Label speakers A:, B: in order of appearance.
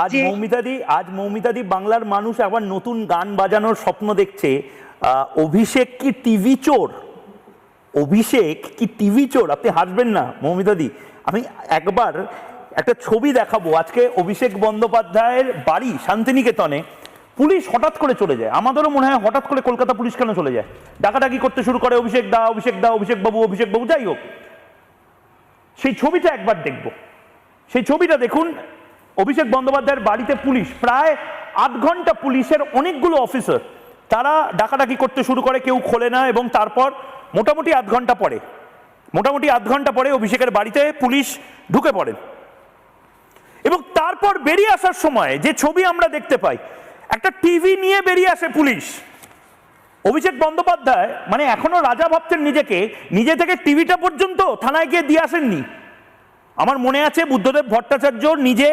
A: আজ মৌমিতাদি বাংলার মানুষ আবার নতুন গান বাজানোর স্বপ্ন দেখছে। অভিষেক কি টিভি চোর? অভিষেক কি টিভি চোর? আপনি হাসবেন না মৌমিতাদি, আমি একবার একটা ছবি দেখাবো। আজকে অভিষেক বন্দ্যোপাধ্যায়ের বাড়ি শান্তিনিকেতনে পুলিশ হঠাৎ করে চলে যায়। আমাদেরও মনে হয় হঠাৎ করে কলকাতা পুলিশ কেন চলে যায়, ডাকাডাকি করতে শুরু করে, অভিষেক দা, অভিষেক দা, অভিষেক বাবু, যাই হোক। সেই ছবিটা একবার দেখব। সেই ছবিটা দেখুন, অভিষেক বন্দ্যোপাধ্যায়ের বাড়িতে পুলিশ, প্রায় 8 ঘন্টা পুলিশের অনেকগুলো অফিসার, তারা ডাকাডাকি করতে শুরু করে, কেউ খোলে না, এবং তারপর মোটামুটি 8 ঘন্টা পরে অভিষেকের বাড়িতে পুলিশ ঢুকে পড়েন। এবং তারপর বেরিয়ে আসার সময় যে ছবি আমরা দেখতে পাই, একটা টিভি নিয়ে বেরিয়ে আসে পুলিশ। অভিষেক বন্দ্যোপাধ্যায় মানে এখনো রাজা ভাবতেন নিজেকে, নিজে থেকে টিভিটা পর্যন্ত থানায় গিয়ে দিয়ে আসেননি। আমার মনে আছে বুদ্ধদেব ভট্টাচার্য নিজে